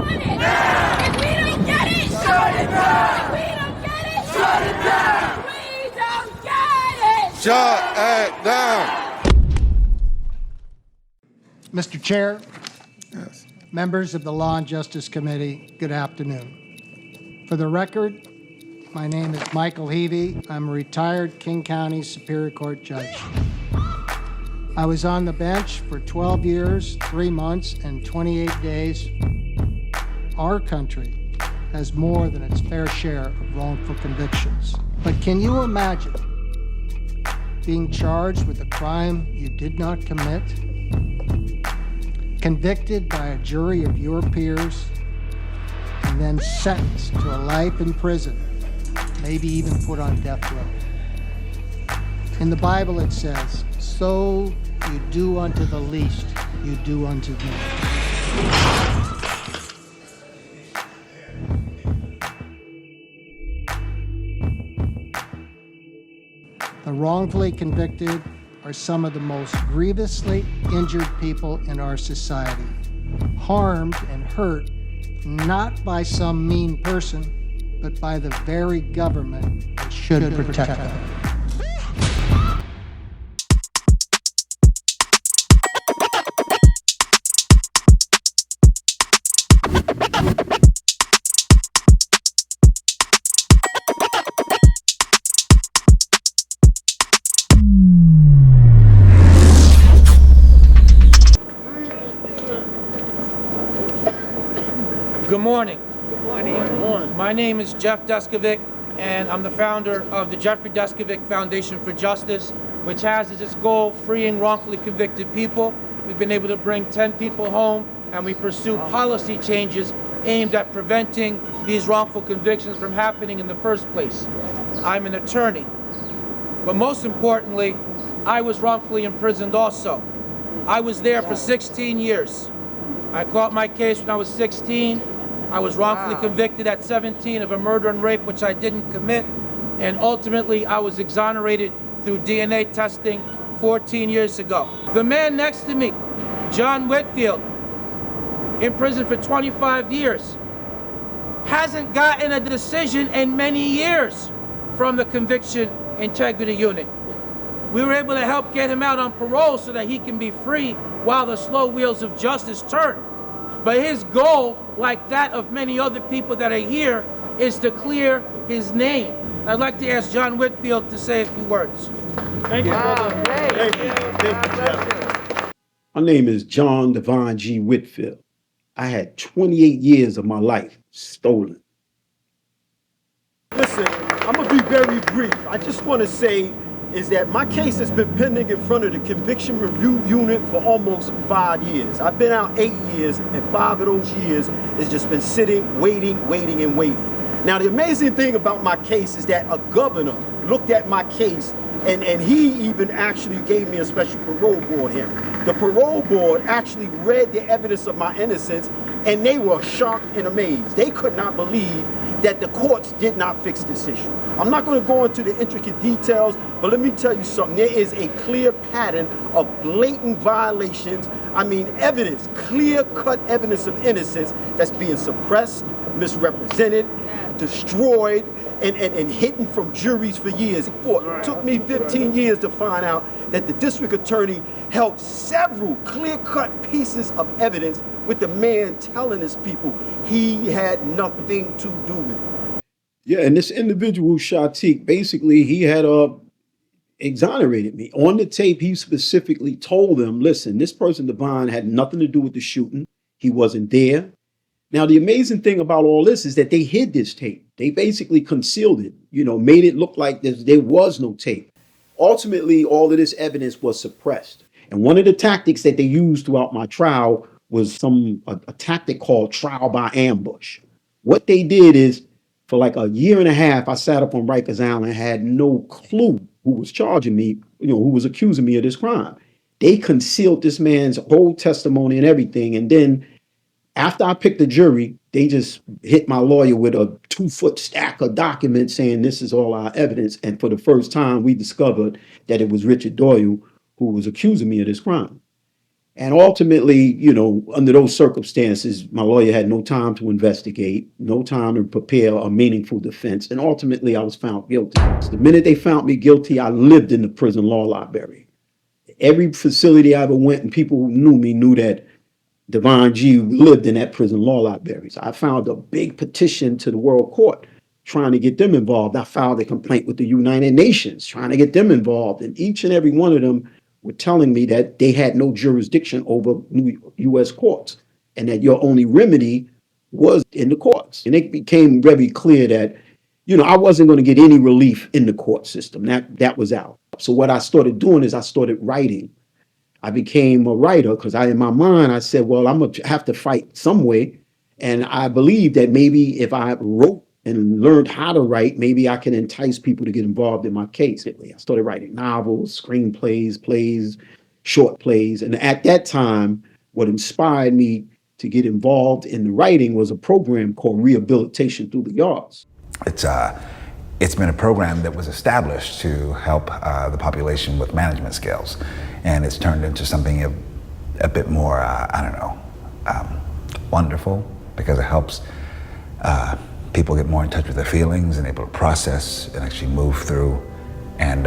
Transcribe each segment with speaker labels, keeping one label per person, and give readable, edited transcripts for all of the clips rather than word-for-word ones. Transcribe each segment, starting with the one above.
Speaker 1: want it. If we don't get it, shut it down. If we don't get it, shut it down. We don't get it.
Speaker 2: Shut it down.
Speaker 3: Mr. Chair,
Speaker 2: Yes.
Speaker 3: members of the Law and Justice Committee, good afternoon. For the record, my name is Michael Heavey. I'm a retired King County Superior Court judge. I was on the bench for 12 years, 3 months, and 28 days. Our country has more than its fair share of wrongful convictions. But can you imagine being charged with a crime you did not commit, convicted by a jury of your peers, and then sentenced to a life in prison, maybe even put on death row? In the Bible it says, "So you do unto the least, you do unto me." The wrongfully convicted are some of the most grievously injured people in our society, harmed and hurt not by some mean person, but by the very government that should protect them.
Speaker 4: Good morning. Good morning. My name is Jeff Deskovic, and I'm the founder of the Jeffrey Deskovic Foundation for Justice, which has as its goal freeing wrongfully convicted people. We've been able to bring 10 people home, and we pursue policy changes aimed at preventing these wrongful convictions from happening in the first place. I'm an attorney, but most importantly, I was wrongfully imprisoned also. I was there for 16 years. I caught my case when I was 16. I was wrongfully convicted at 17 of a murder and rape, which I didn't commit. And ultimately, I was exonerated through DNA testing 14 years ago. The man next to me, John Whitfield, in prison for 25 years, hasn't gotten a decision in many years from the Conviction Integrity Unit. We were able to help get him out on parole so that he can be free while the slow wheels of justice turn. But his goal, like that of many other people that are here, is to clear his name. I'd like to ask John Whitfield to say a few words.
Speaker 5: Thank you, brother.
Speaker 6: Thank you. Thank you, Jeff.
Speaker 5: My name is John Devon G. Whitfield. I had 28 years of my life stolen.
Speaker 6: Listen, I'm going to be very brief. I just want to say is that my case has been pending in front of the Conviction Review Unit for almost 5 years. I've been out 8 years, and 5 of those years has just been sitting, waiting. Now, the amazing thing about my case is that a governor looked at my case, and he even actually gave me a special parole board hearing. The parole board actually read the evidence of my innocence, and they were shocked and amazed. They could not believe that the courts did not fix this issue. I'm not going to go into the intricate details, but let me tell you something. There is a clear pattern of blatant violations. I mean, evidence, clear-cut evidence of innocence that's being suppressed, misrepresented, destroyed, and hidden from juries for years. It took me 15 years to find out that the district attorney held several clear-cut pieces of evidence with the man telling his people he had nothing to do with it.
Speaker 5: Yeah, and this individual, Shatik, basically he had exonerated me. On the tape, he specifically told them, listen, this person, Devon, had nothing to do with the shooting. He wasn't there. Now, the amazing thing about all this is that they hid this tape. They basically concealed it, made it look like there was no tape. Ultimately, all of this evidence was suppressed. And one of the tactics that they used throughout my trial was a tactic called trial by ambush. What they did is, for like a year and a half, I sat up on Rikers Island, had no clue who was charging me, who was accusing me of this crime. They concealed this man's whole testimony and everything. And then after I picked the jury, they just hit my lawyer with a 2-foot stack of documents saying this is all our evidence. And for the first time, we discovered that it was Richard Doyle who was accusing me of this crime. And ultimately, you know, under those circumstances, my lawyer had no time to investigate, no time to prepare a meaningful defense. And ultimately, I was found guilty. So the minute they found me guilty, I lived in the prison law library. Every facility I ever went, and people who knew me knew that Divine G lived in that prison law library. So I filed a big petition to the World Court trying to get them involved. I filed a complaint with the United Nations trying to get them involved. And each and every one of them were telling me that they had no jurisdiction over U.S. courts and that your only remedy was in the courts. And it became very clear that, you know, I wasn't going to get any relief in the court system. That was out. So what I started doing is I started writing. I became a writer because in my mind, I said, well, I'm going to have to fight some way. And I believed that maybe if I wrote and learned how to write, maybe I can entice people to get involved in my case. I started writing novels, screenplays, plays, short plays. And at that time, what inspired me to get involved in the writing was a program called Rehabilitation Through the Yards.
Speaker 7: It's been a program that was established to help the population with management skills. And it's turned into something a bit more, wonderful, because it helps people get more in touch with their feelings and able to process and actually move through and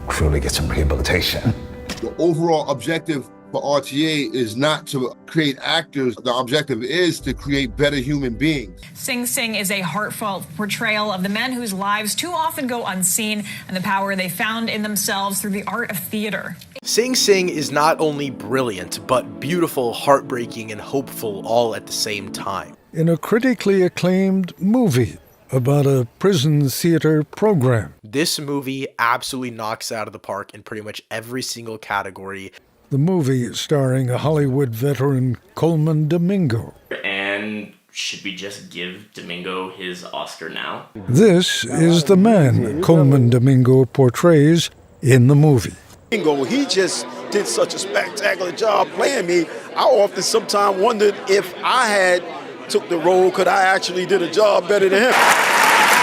Speaker 7: truly get some rehabilitation.
Speaker 2: The overall objective for RTA is not to create actors. The objective is to create better human beings.
Speaker 8: Sing Sing is a heartfelt portrayal of the men whose lives too often go unseen and the power they found in themselves through the art of theater.
Speaker 9: Sing Sing is not only brilliant, but beautiful, heartbreaking, and hopeful all at the same time.
Speaker 10: In a critically acclaimed movie about a prison theater program.
Speaker 9: This movie absolutely knocks it out of the park in pretty much every single category.
Speaker 10: The movie starring a Hollywood veteran, Coleman Domingo.
Speaker 11: And should we just give Domingo his Oscar now?
Speaker 10: This is the man Coleman Domingo portrays in the movie.
Speaker 6: Domingo, he just did such a spectacular job playing me. I often sometimes wondered if I had took the role, could I actually did a job better than him?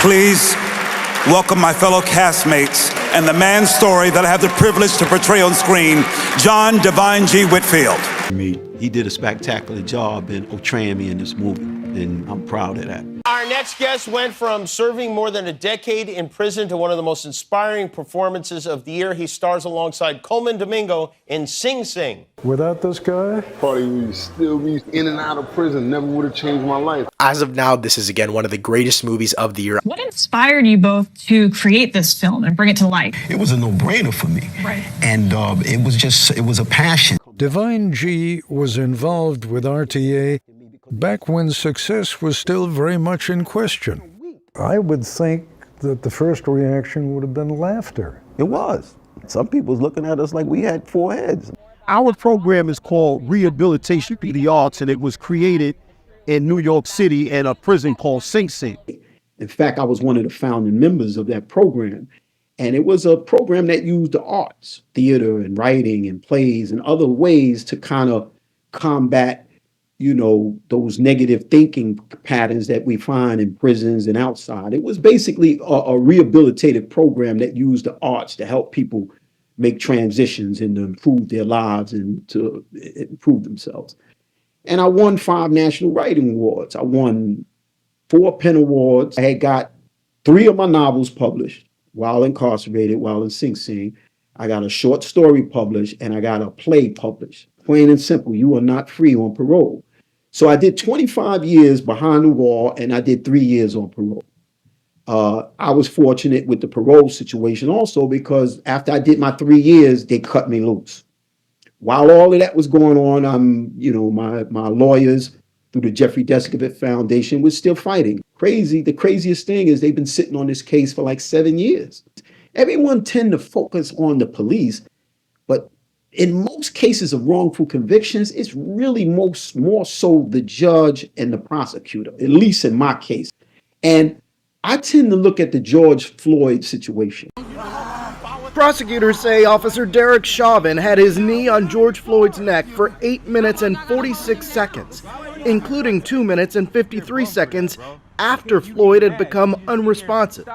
Speaker 12: Please welcome my fellow castmates and the man's story that I have the privilege to portray on screen, John Divine G. Whitfield.
Speaker 5: He did a spectacular job in portraying me in this movie, and I'm proud of that.
Speaker 13: Our next guest went from serving more than a decade in prison to one of the most inspiring performances of the year. He stars alongside Coleman Domingo in Sing Sing.
Speaker 10: Without this guy,
Speaker 2: Probably would still be in and out of prison. Never would have changed my life.
Speaker 9: As of now, this is again one of the greatest movies of the year.
Speaker 8: What inspired you both to create this film and bring it to life?
Speaker 14: It was a no-brainer for me.
Speaker 8: Right.
Speaker 14: And it was a passion.
Speaker 10: Divine G was involved with RTA back when success was still very much in question. I would think that the first reaction would have been laughter.
Speaker 5: It was. Some people was looking at us like we had four heads.
Speaker 6: Our program is called Rehabilitation Through the Arts, and it was created in New York City in a prison called Sing Sing.
Speaker 5: In fact, I was one of the founding members of that program. And it was a program that used the arts, theater and writing and plays and other ways to kind of combat, you know, those negative thinking patterns that we find in prisons and outside. It was basically a rehabilitative program that used the arts to help people make transitions and to improve their lives and to improve themselves. And I won 5 National Writing Awards. I won 4 Pen Awards. I had got 3 of my novels published while incarcerated, while in Sing Sing. I got a short story published and I got a play published. Plain and simple, you are not free on parole. So I did 25 years behind the wall and I did 3 years on parole. I was fortunate with the parole situation also because after I did my 3 years, they cut me loose. While all of that was going on, my lawyers through the Jeffrey Deskovic Foundation was still fighting. The craziest thing is they've been sitting on this case for like 7 years. Everyone tend to focus on the police, but in most cases of wrongful convictions, it's really more so the judge and the prosecutor, at least in my case. And I tend to look at the George Floyd situation.
Speaker 15: Prosecutors say Officer Derek Chauvin had his knee on George Floyd's neck for 8 minutes and 46 seconds, including 2 minutes and 53 seconds after Floyd had become unresponsive.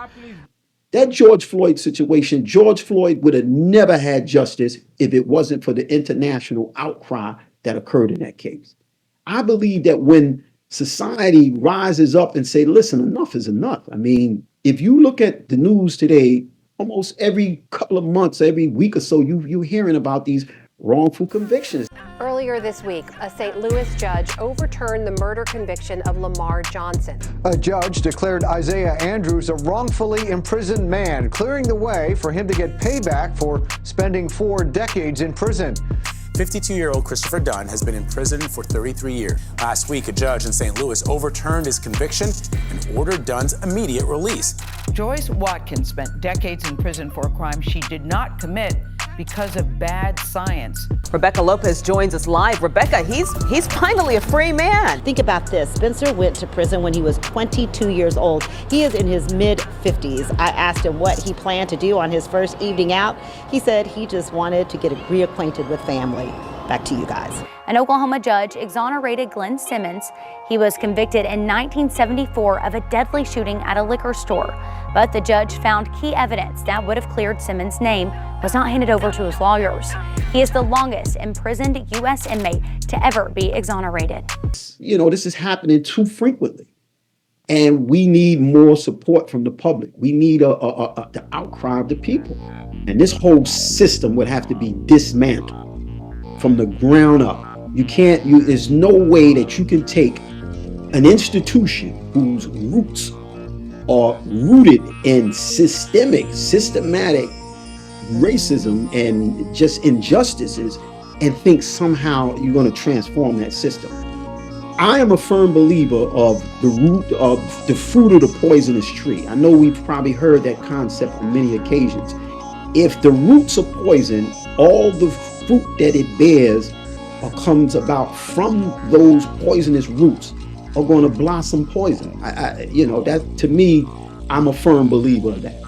Speaker 5: That George Floyd situation, George Floyd would have never had justice if it wasn't for the international outcry that occurred in that case. I believe that when society rises up and say, listen, enough is enough. I mean, if you look at the news today, almost every couple of months, every week or so, you're hearing about these wrongful convictions.
Speaker 16: Earlier this week, a St. Louis judge overturned the murder conviction of Lamar Johnson.
Speaker 17: A judge declared Isaiah Andrews a wrongfully imprisoned man, clearing the way for him to get payback for spending 4 decades in prison.
Speaker 18: 52-year-old Christopher Dunn has been in prison for 33 years. Last week, a judge in St. Louis overturned his conviction and ordered Dunn's immediate release.
Speaker 19: Joyce Watkins spent decades in prison for a crime she did not commit because of bad science.
Speaker 20: Rebecca Lopez joins us live. Rebecca, he's finally a free man.
Speaker 21: Think about this. Spencer went to prison when he was 22 years old. He is in his mid-50s. I asked him what he planned to do on his first evening out. He said he just wanted to get reacquainted with family. Back to you guys.
Speaker 22: An Oklahoma judge exonerated Glenn Simmons. He was convicted in 1974 of a deadly shooting at a liquor store. But the judge found key evidence that would have cleared Simmons' name was not handed over to his lawyers. He is the longest imprisoned U.S. inmate to ever be exonerated.
Speaker 5: You know, this is happening too frequently. And we need more support from the public. We need the outcry of the people. And this whole system would have to be dismantled from the ground up. There's no way that you can take an institution whose roots are rooted in systematic racism and just injustices and think somehow you're going to transform that system. I am a firm believer of the fruit of the poisonous tree. I know we've probably heard that concept on many occasions. If the roots are poison, all the fruit that it bears or comes about from those poisonous roots are going to blossom poison. That to me, I'm a firm believer of that.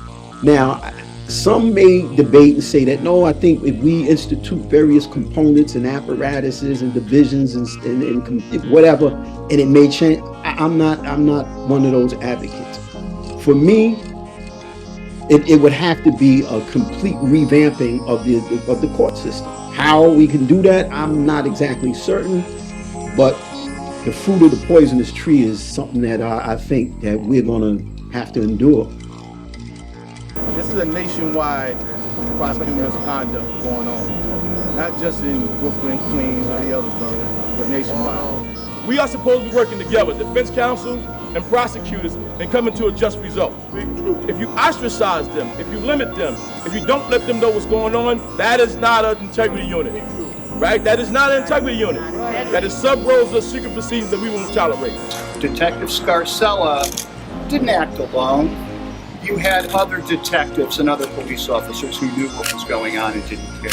Speaker 5: Now, some may debate and say that, no, I think if we institute various components and apparatuses and divisions and whatever, and it may change, I'm not one of those advocates. For me, it would have to be a complete revamping of the court system. How we can do that, I'm not exactly certain, but the fruit of the poisonous tree is something that I think that we're going to have to endure.
Speaker 23: This is a nationwide prosecuting misconduct going on, not just in Brooklyn, Queens, or the other boroughs, but nationwide.
Speaker 24: We are supposed to be working together, defense counsel and prosecutors, and coming to a just result. If you ostracize them, if you limit them, if you don't let them know what's going on, that is not an integrity unit, right? That is not an integrity unit. That is sub-roles of secret proceedings that we won't tolerate.
Speaker 25: Detective Scarcella didn't act alone. You had other detectives and other police officers who knew what was going on and didn't care.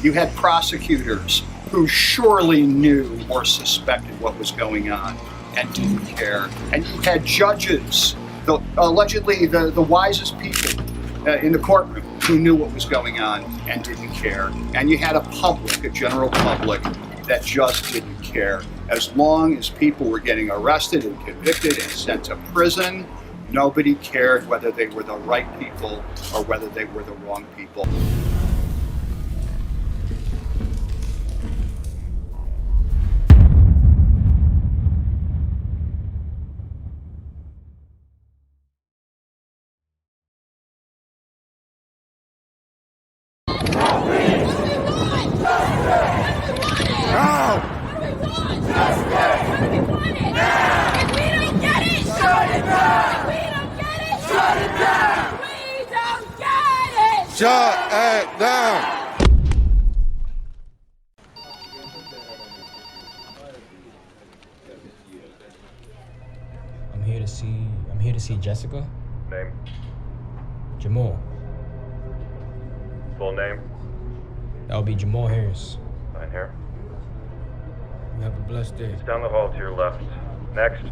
Speaker 25: You had prosecutors who surely knew or suspected what was going on and didn't care. And you had judges, allegedly the wisest people in the courtroom, who knew what was going on and didn't care. And you had a public, a general public, that just didn't care. As long as people were getting arrested and convicted and sent to prison, nobody cared whether they were the right people or whether they were the wrong people.
Speaker 2: Shut it down.
Speaker 26: I'm here to see Jessica.
Speaker 27: Name?
Speaker 26: Jamal.
Speaker 27: Full name?
Speaker 26: That would be Jamal Harris.
Speaker 27: Fine here.
Speaker 26: You have a blessed day.
Speaker 27: It's down the hall to your left. Next.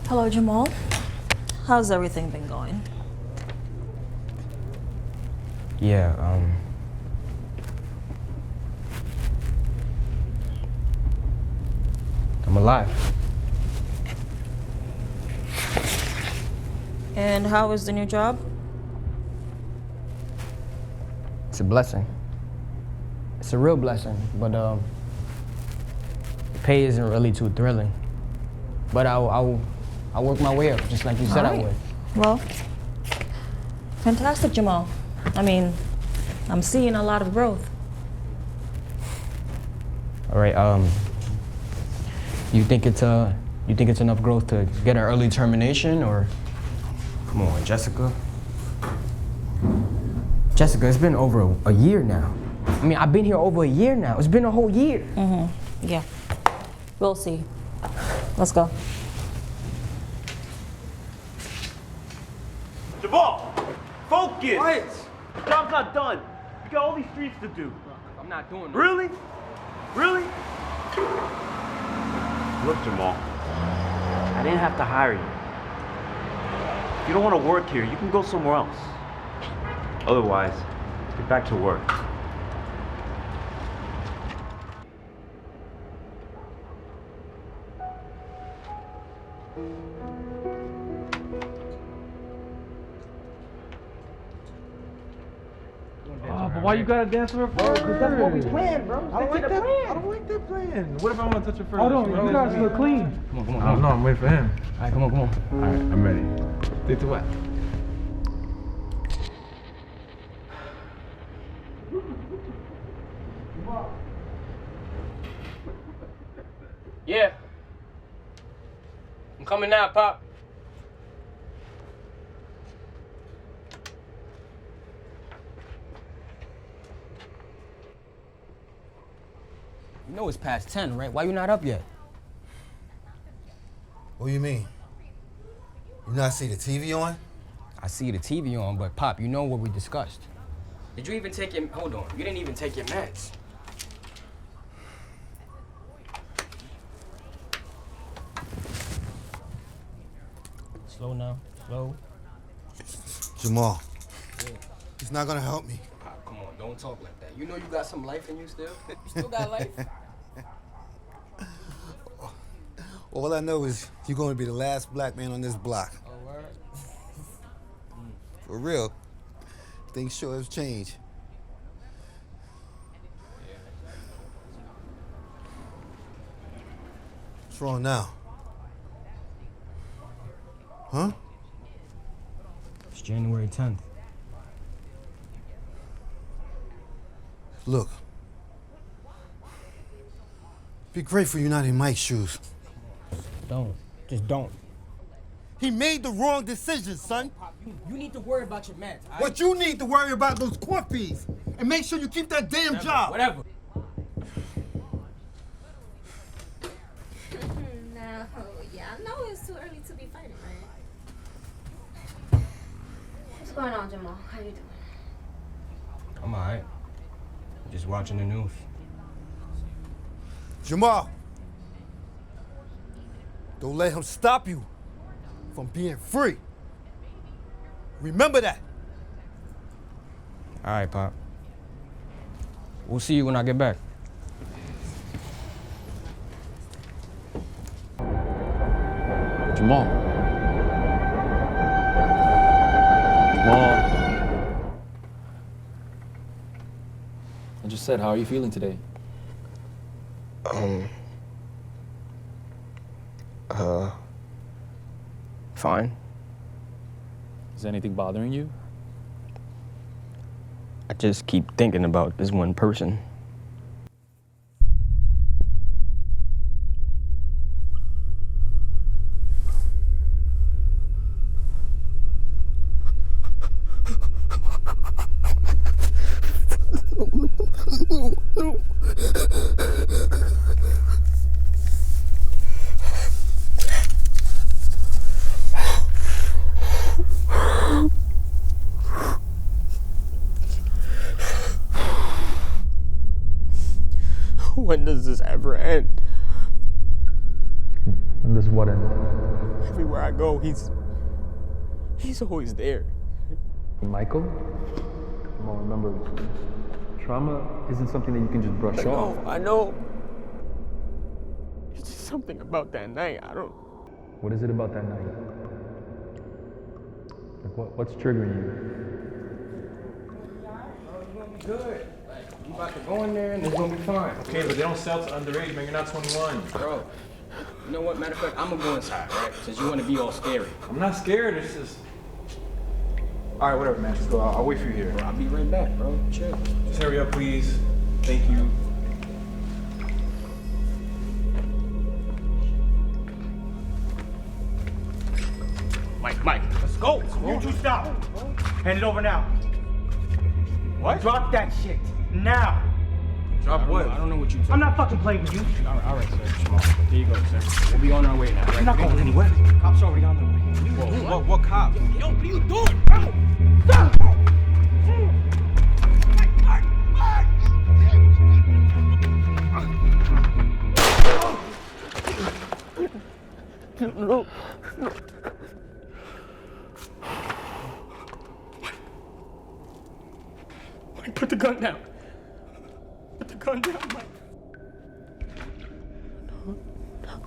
Speaker 1: Hello, Jamal. How's everything been going?
Speaker 26: Yeah, I'm alive.
Speaker 1: And how is the new job?
Speaker 26: It's a blessing. It's a real blessing, but the pay isn't really too thrilling. But I'll work my way up, just like you said I would.
Speaker 1: Well, fantastic, Jamal. I mean, I'm seeing a lot of growth.
Speaker 26: All right, you think it's enough growth to get an early termination, or? Come on, Jessica. Jessica, it's been over a year now. I mean, I've been here over a year now. It's been a whole year.
Speaker 1: Mm-hmm. Yeah. We'll see. Let's go.
Speaker 6: Jamal, focus! Quiet! Job's not done. You got all these streets to do.
Speaker 26: I'm not doing that.
Speaker 6: Really? Really? Look, Jamal, I didn't have to hire you. If you don't want to work here, you can go somewhere else. Otherwise, get back to work.
Speaker 3: Oh, but why you gotta dance with her first? Because that's what we planned, bro. I don't like that. I don't like that plan. What if I want to touch her first? Hold on, you guys look clean.
Speaker 26: Come on.
Speaker 3: I don't know, I'm waiting for him.
Speaker 26: All right, come on.
Speaker 3: All right, I'm ready. Stick to what?
Speaker 26: Yeah. I'm coming now, Pop. You know it's past 10, right? Why you not up yet?
Speaker 4: What do you mean? You not see the TV on?
Speaker 26: I see the TV on, but Pop, you know what we discussed. Did you even take your, hold on, you didn't even take your meds. Slow now, slow.
Speaker 4: Jamal, he's not gonna help me.
Speaker 26: Pop, come on, don't talk like that. You know you got some life in you still? You still got life?
Speaker 4: All I know is you're gonna be the last black man on this block.
Speaker 26: Oh, word?
Speaker 4: For real. Things sure have changed. What's wrong now? Huh?
Speaker 26: It's January 10th.
Speaker 4: Look. Be grateful you're not in Mike's shoes.
Speaker 26: Just don't.
Speaker 4: He made the wrong decision, son.
Speaker 26: You need to worry about your meds.
Speaker 4: What you need to worry about those court fees. And make sure you keep that damn job.
Speaker 26: Whatever.
Speaker 7: No, yeah, I know it's too early to be fighting, right? What's going on, Jamal? How you doing?
Speaker 26: I'm all right. Just watching the news.
Speaker 4: Jamal, don't let him stop you from being free. Remember that.
Speaker 26: All right, Pop. We'll see you when I get back.
Speaker 11: Jamal. I just said, how are you feeling today?
Speaker 26: Fine.
Speaker 11: Is anything bothering you?
Speaker 26: I just keep thinking about this one person.
Speaker 4: No.
Speaker 26: When does this ever end?
Speaker 11: When does what end?
Speaker 26: Everywhere
Speaker 8: I go, he's always there.
Speaker 11: Michael, Jamal, remember, trauma isn't something that you can just brush off.
Speaker 8: I know. It's just something about that night. I don't.
Speaker 11: What is it about that night? Like what's triggering you?
Speaker 3: It's gonna be good. You about to go in there and it's gonna be fine. Okay, but they don't sell to underage, man. You're not 21.
Speaker 8: Bro, you know what? Matter of fact, I'm gonna go inside, right? Since you wanna be all scary.
Speaker 3: I'm not scared. It's just. All right, whatever, man. Just go. I'll wait for you here.
Speaker 8: Bro, I'll be right back, bro. Chill.
Speaker 3: Just hurry up, please. Thank you.
Speaker 8: Mike, let's go.
Speaker 9: You two stop. Hand it over now.
Speaker 8: What?
Speaker 9: Drop that shit now.
Speaker 8: Drop what? I don't know what you.
Speaker 9: I'm not fucking playing with you.
Speaker 8: All right, sir. Jamal. Here you go, sir. We'll be on our way now.
Speaker 9: You're not going anywhere.
Speaker 8: Cops already on their way.
Speaker 9: Whoa,
Speaker 8: What cops? Yo, what are you doing, bro?
Speaker 9: Stop!
Speaker 8: No. Mike, put the gun down. Put the gun down, Mike.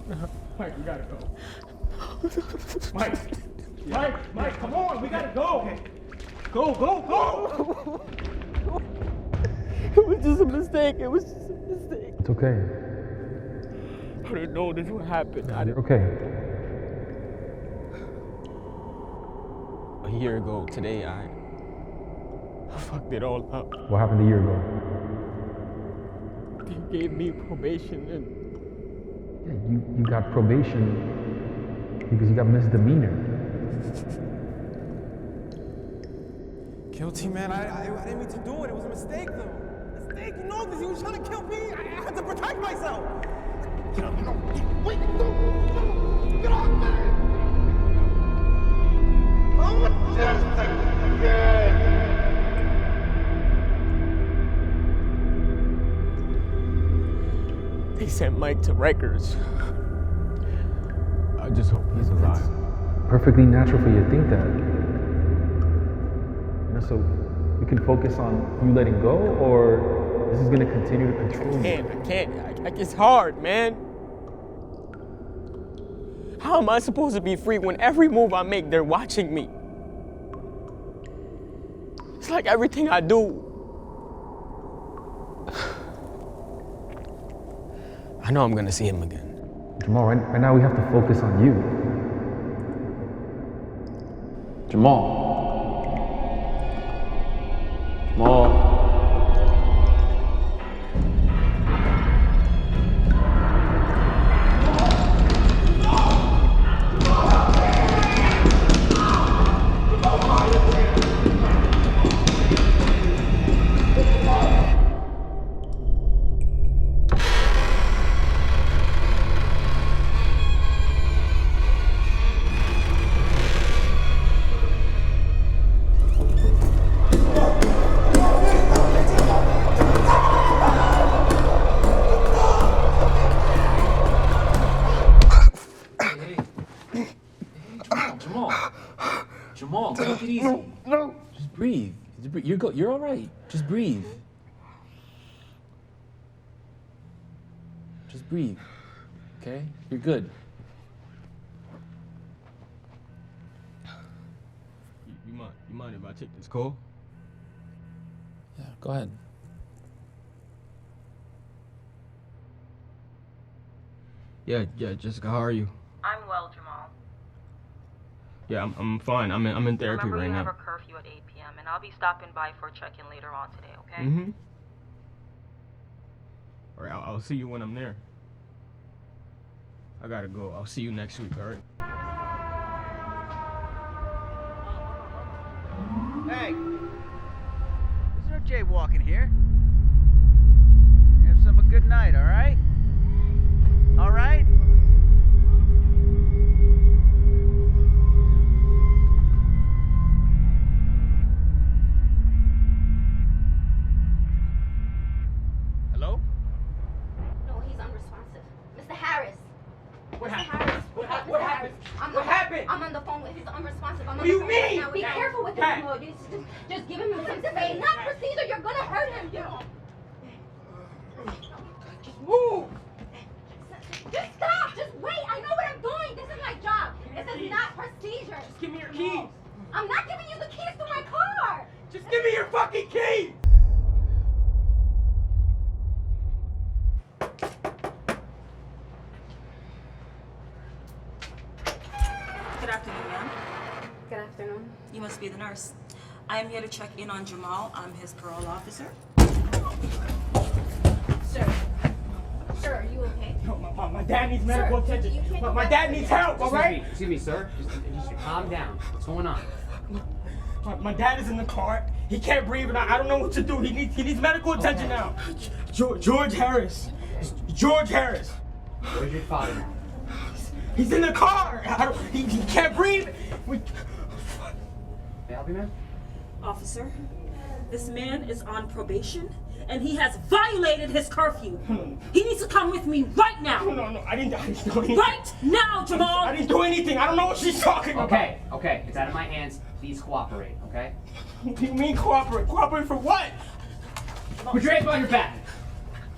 Speaker 8: No. Mike, we gotta go.
Speaker 9: Mike, come on, we gotta go. Go.
Speaker 8: It was just a mistake.
Speaker 11: It's okay.
Speaker 8: I didn't know this would happen.
Speaker 11: Okay.
Speaker 8: A year ago today, I fucked it all up.
Speaker 11: What happened a year ago?
Speaker 8: They gave me probation and
Speaker 11: Yeah, you got probation because you got misdemeanor.
Speaker 8: Guilty, man. I didn't mean to do it. It was a mistake, though. Mistake, you know this. He was trying to kill me. I had to protect myself. Get up, wait, no. Get off me. I'm just a kid. They sent Mike to Rikers. I just hope he's alive.
Speaker 11: Perfectly natural for you to think that. So we can focus on you letting go, or this is gonna continue to control you?
Speaker 8: I can't. Like, it's hard, man. How am I supposed to be free when every move I make, they're watching me? It's like everything I do. I know I'm gonna see him again.
Speaker 11: Jamal, right now we have to focus on you. Jamal. Jamal, take it easy.
Speaker 8: No.
Speaker 11: Just breathe. You're all right. Just breathe. Just breathe. Okay? You're good.
Speaker 8: You mind if I take this call?
Speaker 11: Yeah, go ahead.
Speaker 8: Yeah, Jessica, how are you?
Speaker 10: I'm well, Jamal.
Speaker 8: Yeah, I'm fine. I'm in therapy
Speaker 10: Remember
Speaker 8: right
Speaker 10: you
Speaker 8: now.
Speaker 10: have a curfew at 8 p.m. and I'll be stopping by for a check-in later on today, okay?
Speaker 8: Mm-hmm. All right, I'll see you when I'm there. I gotta go. I'll see you next week, all right?
Speaker 12: Hey, there's no jaywalking here. Have yourself a good night, all right? All right?
Speaker 8: Hello?
Speaker 7: No, he's unresponsive. Mr. Harris.
Speaker 8: What
Speaker 7: Mr.
Speaker 8: happened?
Speaker 7: Harris.
Speaker 8: What happened?
Speaker 7: What happened?
Speaker 8: happened?
Speaker 7: I'm on the phone with. He's unresponsive. I'm on
Speaker 8: What
Speaker 7: the
Speaker 8: do you
Speaker 7: phone right
Speaker 8: mean?
Speaker 7: now.
Speaker 8: Be
Speaker 7: careful with him,
Speaker 8: Hey.
Speaker 7: Jamal. Just give him some space. Not procedure. You're gonna hurt him.
Speaker 8: Just move.
Speaker 7: Just stop. Just wait. I know what I'm doing. This is my job. This is not procedure.
Speaker 8: Just give me your keys.
Speaker 7: I'm not giving you the keys to my car.
Speaker 8: Just give me your fucking keys.
Speaker 10: Good afternoon, ma'am.
Speaker 7: Good afternoon.
Speaker 10: You must be the nurse. I am here to check in on Jamal. I'm his parole officer.
Speaker 7: Sir. Sir, are you okay?
Speaker 8: No, my dad needs medical attention. My dad needs help, all right?
Speaker 13: Excuse me, sir. Just calm down. What's going on?
Speaker 8: My dad is in the car. He can't breathe, and I don't know what to do. He needs medical attention now. George Harris. George Harris.
Speaker 13: Where's your father now?
Speaker 8: He's in the car. He can't breathe.
Speaker 13: May I help you, man?
Speaker 10: Officer, this man is on probation, and he has violated his curfew. He needs to come with me right now.
Speaker 8: No, I didn't do anything.
Speaker 10: Right now, Jamal.
Speaker 8: I didn't do anything. I don't know what she's talking about.
Speaker 13: Okay. It's out of my hands. Please cooperate, okay?
Speaker 8: What do you mean cooperate? Cooperate for what?
Speaker 13: Put your hands behind your back.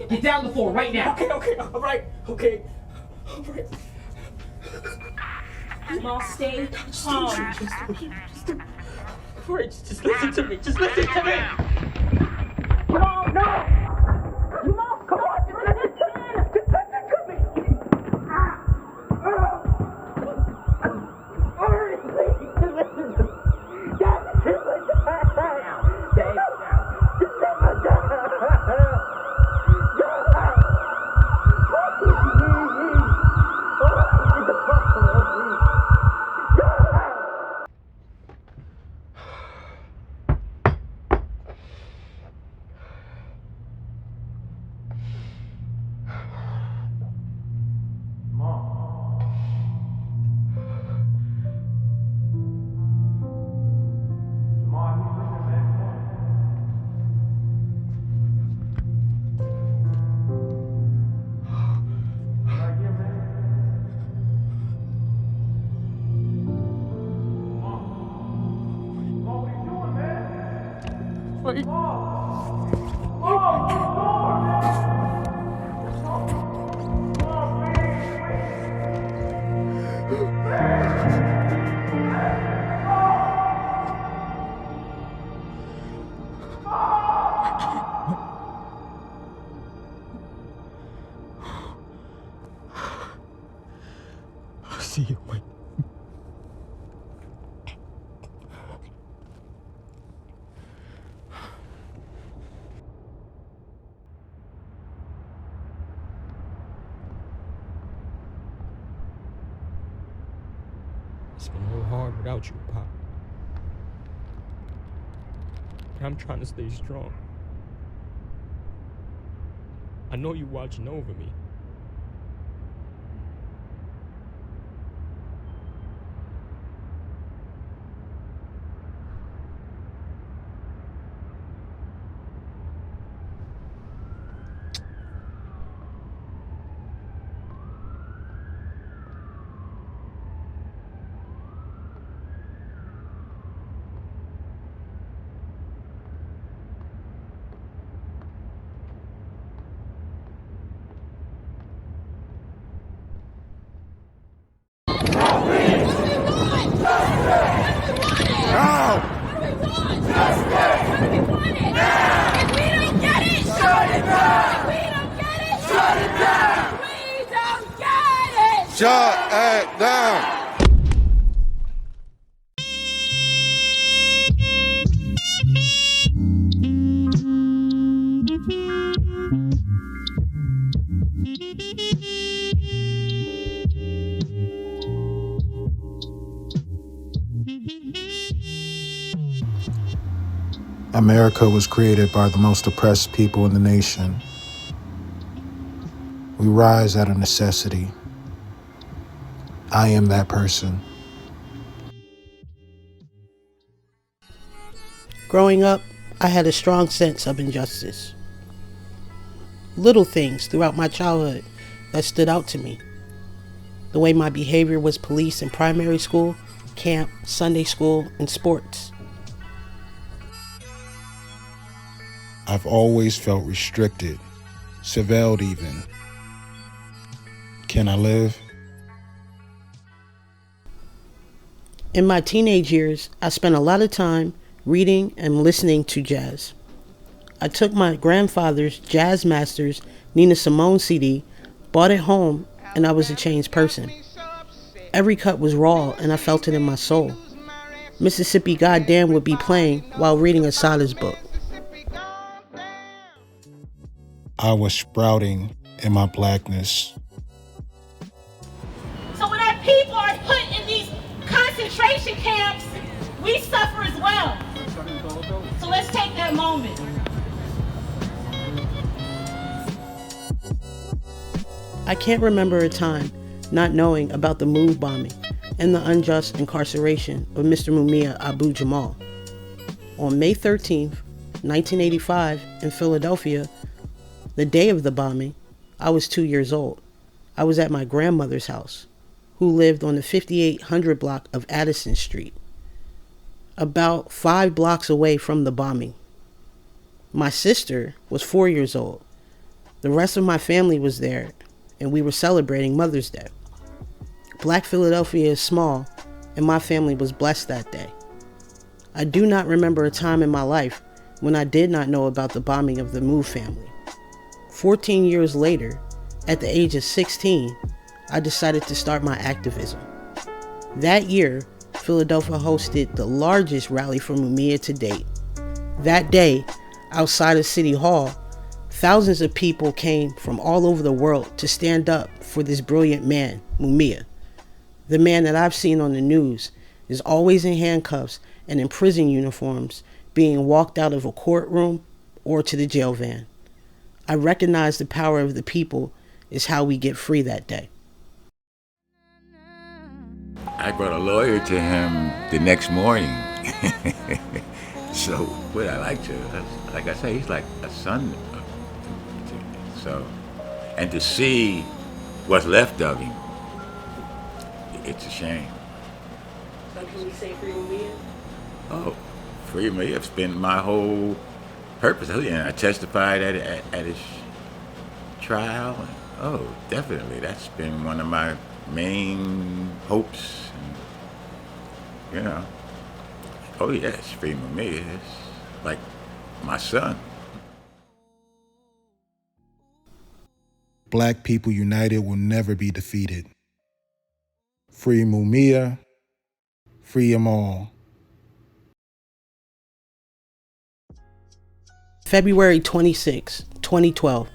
Speaker 13: Get down on the floor right now.
Speaker 8: Okay, all right. Okay.
Speaker 10: Jamal, stay calm.
Speaker 8: Just listen to me. Just listen to me.
Speaker 10: Jamal, no! Jamal, come on! Just listen to me!
Speaker 8: Just listen to me. Alright, please. Just listen to me. Dad, just listen to me. Stay down. Just listen to me. Wait. I'll see you. Wait. It's been real hard without you, Pop. But I'm trying to stay strong. I know you're watching over me.
Speaker 2: Shut it down.
Speaker 14: America was created by the most oppressed people in the nation. We rise out of necessity. I am that person.
Speaker 15: Growing up, I had a strong sense of injustice. Little things throughout my childhood that stood out to me. the way my behavior was policed in primary school, camp, Sunday school, and sports.
Speaker 14: I've always felt restricted, surveilled even. Can I live?
Speaker 15: In my teenage years, I spent a lot of time reading and listening to jazz. I took my grandfather's Jazz Masters Nina Simone CD, bought it home, and I was a changed person. Every cut was raw, and I felt it in my soul. Mississippi Goddamn would be playing while reading Asada's book.
Speaker 14: I was sprouting in my blackness.
Speaker 10: So when our people are put in these concentration camps, we suffer as well. So let's take that moment.
Speaker 15: I can't remember a time not knowing about the MOVE bombing and the unjust incarceration of Mr. Mumia Abu Jamal. On May 13th, 1985, in Philadelphia, the day of the bombing, I was 2 years old. I was at my grandmother's house, who lived on the 5800 block of Addison Street, about 5 blocks away from the bombing. My sister was 4 years old. The rest of my family was there, and we were celebrating Mother's Day. Black Philadelphia is small, and my family was blessed that day. I do not remember a time in my life when I did not know about the bombing of the MOVE family. 14 years later, at the age of 16, I decided to start my activism. That year, Philadelphia hosted the largest rally for Mumia to date. That day, outside of City Hall, thousands of people came from all over the world to stand up for this brilliant man, Mumia. The man that I've seen on the news is always in handcuffs and in prison uniforms, being walked out of a courtroom or to the jail van. I recognize the power of the people is how we get free that day.
Speaker 16: I brought a lawyer to him the next morning. So what I like I say, he's like a son to me. So, and to see what's left of him, it's a shame.
Speaker 15: So can we say free Mumia?
Speaker 16: Oh, free Mumia, it's been my whole purpose. And I testified at his trial. Oh, definitely, that's been one of my main hopes. And, oh yes, free Mumia, it's like my son.
Speaker 14: Black people united will never be defeated. Free Mumia, free them all.
Speaker 15: February 26, 2012,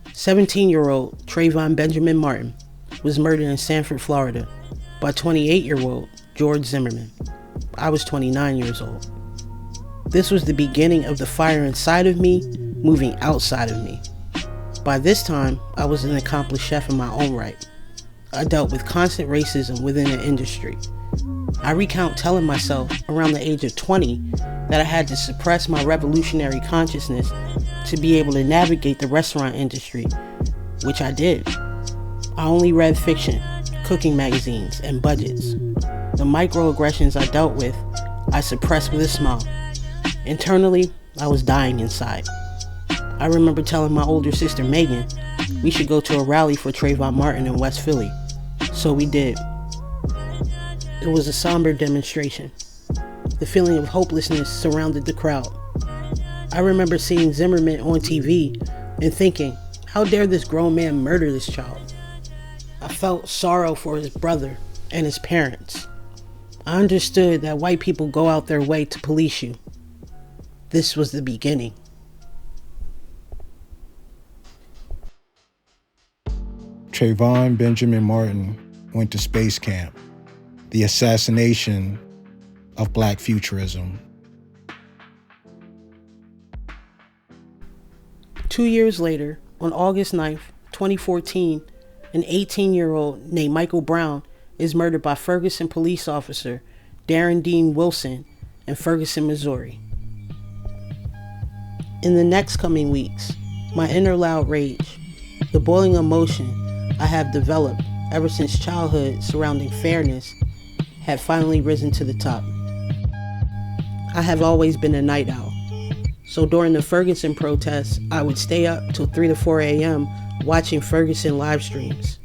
Speaker 15: 17-year-old Trayvon Benjamin Martin was murdered in Sanford, Florida by 28-year-old George Zimmerman. I was 29 years old. This was the beginning of the fire inside of me moving outside of me. By this time, I was an accomplished chef in my own right. I dealt with constant racism within the industry. I recount telling myself around the age of 20 that I had to suppress my revolutionary consciousness to be able to navigate the restaurant industry, which I did. I only read fiction, cooking magazines, and budgets. The microaggressions I dealt with, I suppressed with a smile. Internally, I was dying inside. I remember telling my older sister Megan we should go to a rally for Trayvon Martin in West Philly. So we did. It was a somber demonstration. The feeling of hopelessness surrounded the crowd. I remember seeing Zimmerman on TV and thinking, how dare this grown man murder this child? I felt sorrow for his brother and his parents. I understood that white people go out their way to police you. This was the beginning.
Speaker 14: Trayvon Benjamin Martin went to space camp. The assassination of Black futurism.
Speaker 15: 2 years later, on August 9th, 2014, an 18-year-old named Michael Brown is murdered by Ferguson police officer Darren Dean Wilson in Ferguson, Missouri. In the next coming weeks, my inner loud rage, the boiling emotion I have developed ever since childhood surrounding fairness had finally risen to the top. I have always been a night owl, so during the Ferguson protests, I would stay up till 3 to 4 a.m. watching Ferguson live streams.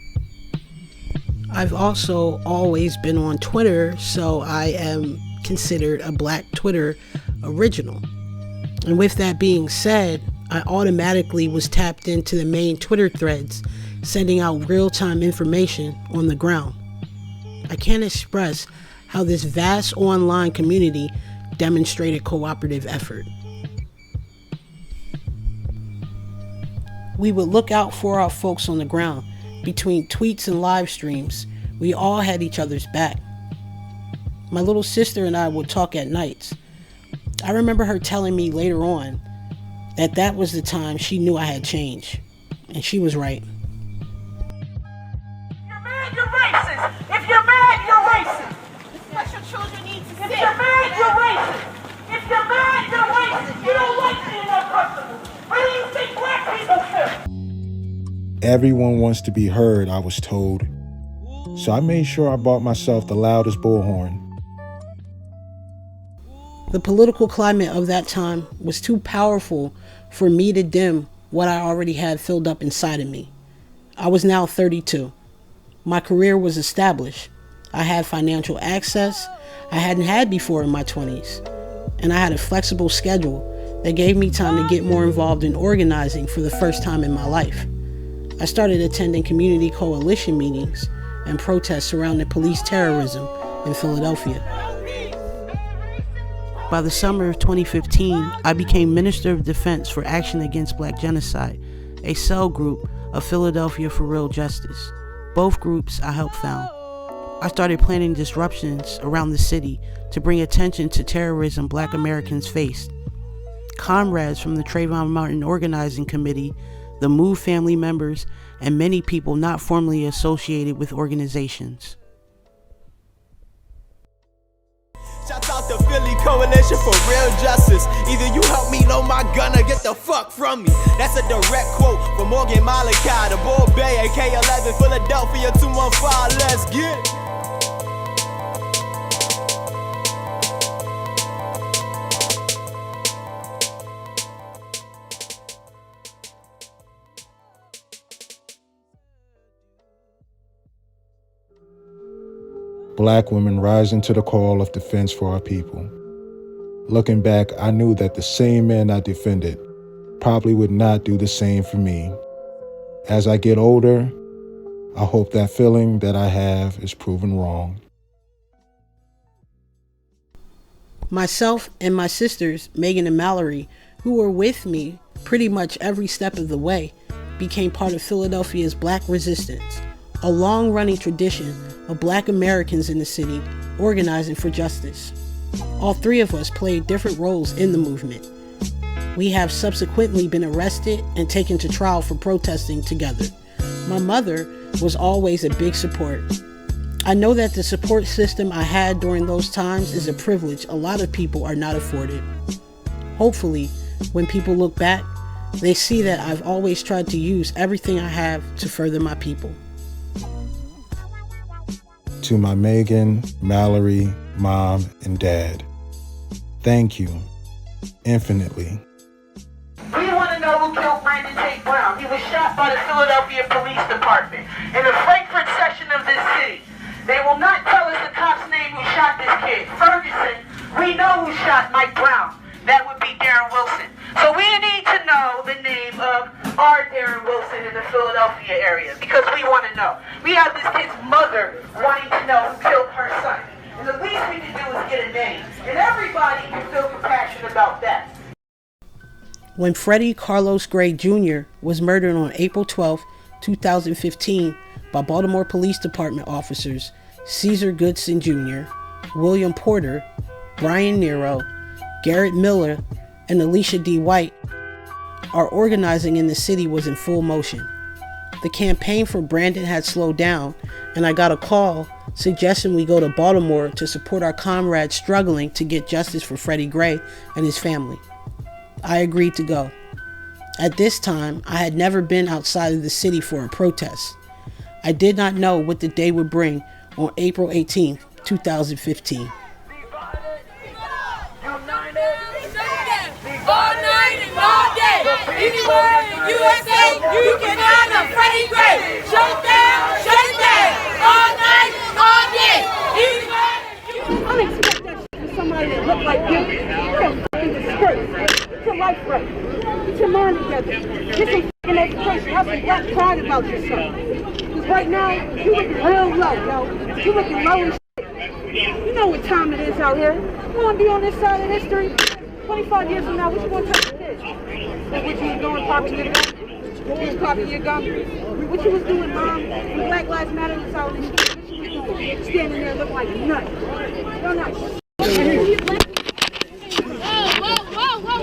Speaker 15: I've also always been on Twitter, so I am considered a Black Twitter original. And with that being said, I automatically was tapped into the main Twitter threads, sending out real-time information on the ground. I can't express how this vast online community demonstrated cooperative effort. We would look out for our folks on the ground. Between tweets and live streams, we all had each other's back. My little sister and I would talk at nights. I remember her telling me later on that was the time she knew I had changed. And she was right.
Speaker 5: You're mad, you're racist. If you're mad, you're racist. Special children need to sit. If you're mad, you're racist. If you're mad, you're racist. You don't like being uncomfortable. What do you think black people feel?
Speaker 14: Everyone wants to be heard, I was told. So I made sure I bought myself the loudest bullhorn.
Speaker 15: The political climate of that time was too powerful for me to dim what I already had filled up inside of me. I was now 32. My career was established. I had financial access I hadn't had before in my 20s. And I had a flexible schedule that gave me time to get more involved in organizing for the first time in my life. I started attending community coalition meetings and protests surrounding police terrorism in Philadelphia. By the summer of 2015, I became Minister of Defense for Action Against Black Genocide, a cell group of Philadelphia for Real Justice. Both groups I helped found. I started planning disruptions around the city to bring attention to terrorism Black Americans faced. Comrades from the Trayvon Martin Organizing Committee, the MOVE family members, and many people not formally associated with organizations.
Speaker 17: Shouts out to Philly Coalition for Real Justice. Either you help me load my gun or get the fuck from me. That's a direct quote from Morgan Malachi, the Bull Bay, AK-11, Philadelphia 215. Let's get it.
Speaker 14: Black women rising to the call of defense for our people. Looking back, I knew that the same men I defended probably would not do the same for me. As I get older, I hope that feeling that I have is proven wrong.
Speaker 15: Myself and my sisters, Megan and Mallory, who were with me pretty much every step of the way, became part of Philadelphia's Black Resistance, a long-running tradition of Black Americans in the city organizing for justice. All three of us played different roles in the movement. We have subsequently been arrested and taken to trial for protesting together. My mother was always a big support. I know that the support system I had during those times is a privilege a lot of people are not afforded. Hopefully, when people look back, they see that I've always tried to use everything I have to further my people.
Speaker 14: To my Megan, Mallory, Mom, and Dad, thank you infinitely.
Speaker 5: We want to know who killed Brandon Tate Brown. He was shot by the Philadelphia Police Department in the Frankfurt section of this city. They will not tell us the cop's name who shot this kid. Ferguson, we know who shot Mike Brown. That would be Darren Wilson. So we need to know the name of our Darren Wilson in the Philadelphia area because we want to know. We have this kid's mother wanting to know who killed her son. And the least we can do is get a name. And everybody can feel compassion about that.
Speaker 15: When Freddie Carlos Gray Jr. was murdered on April 12, 2015 by Baltimore Police Department officers Caesar Goodson Jr., William Porter, Brian Nero, Garrett Miller, and Alicia D. White, our organizing in the city was in full motion. The campaign for Brandon had slowed down, and I got a call suggesting we go to Baltimore to support our comrades struggling to get justice for Freddie Gray and his family. I agreed to go. At this time, I had never been outside of the city for a protest. I did not know what the day would bring on April 18th, 2015.
Speaker 18: All night and all day. Anywhere in USA, you can have a Freddie Gray. Shut it down, all night, all day. Anywhere.
Speaker 19: I don't expect that shit from somebody that look like you. You're a fucking disgrace. Get your life right. Get your mind together. Get some fucking education. Have some black pride about yourself. Because right now, you looking real low, yo. You looking low as shit. You know what time it is out here. You want to be on this side of history? 25 years from now, what you going to tell your kids? That what you was doing, popping your gun? You was popping your gun? What you was doing, Mom? When Black Lives Matter was out in the street, what you was doing? Standing there looking like nuts. You're not shit.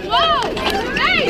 Speaker 18: Whoa. Hey.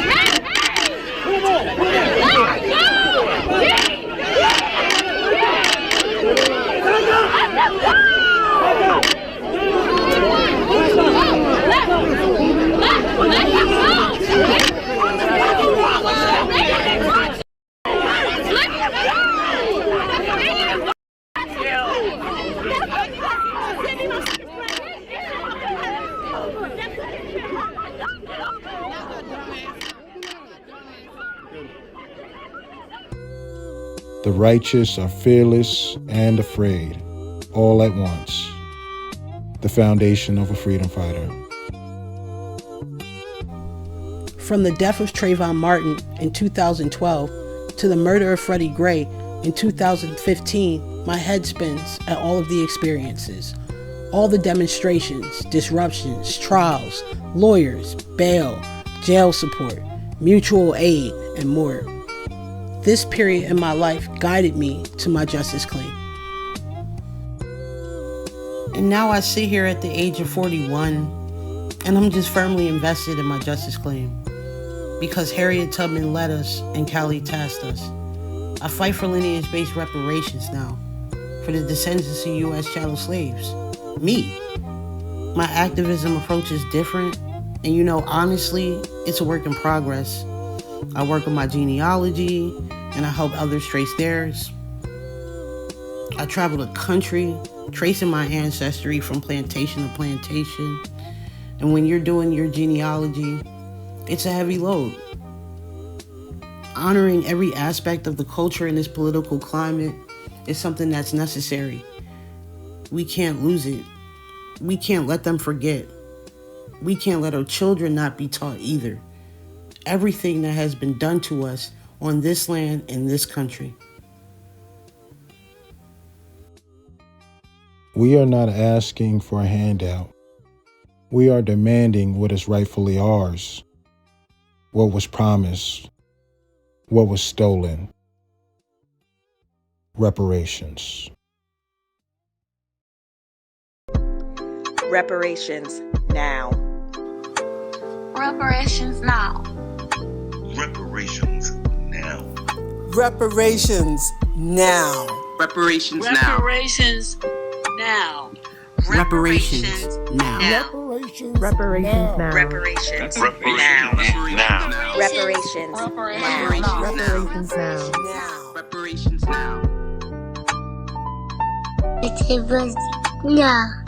Speaker 14: The righteous are fearless and afraid, all at once. The foundation of a freedom fighter.
Speaker 15: From the death of Trayvon Martin in 2012 to the murder of Freddie Gray in 2015, my head spins at all of the experiences. All the demonstrations, disruptions, trials, lawyers, bail, jail support, mutual aid, and more. This period in my life guided me to my justice claim. And now I sit here at the age of 41, and I'm just firmly invested in my justice claim. Because Harriet Tubman led us and Cali tasked us. I fight for lineage-based reparations now, for the descendants of U.S. chattel slaves. Me. My activism approach is different, and honestly, it's a work in progress. I work on my genealogy, and I help others trace theirs. I travel the country, tracing my ancestry from plantation to plantation. And when you're doing your genealogy, it's a heavy load. Honoring every aspect of the culture in this political climate is something that's necessary. We can't lose it. We can't let them forget. We can't let our children not be taught either. Everything that has been done to us on this land in this country.
Speaker 14: We are not asking for a handout. We are demanding what is rightfully ours. What was promised, what was stolen. Reparations.
Speaker 20: Reparations now.
Speaker 21: Reparations now.
Speaker 22: Reparations now.
Speaker 20: Reparations now.
Speaker 21: Reparations now.
Speaker 20: Reparations now.
Speaker 15: Reparations now.
Speaker 21: Reparations now.
Speaker 20: Reparations
Speaker 22: now.
Speaker 21: Reparations now. Reparations now. Reparations now. Reparations now.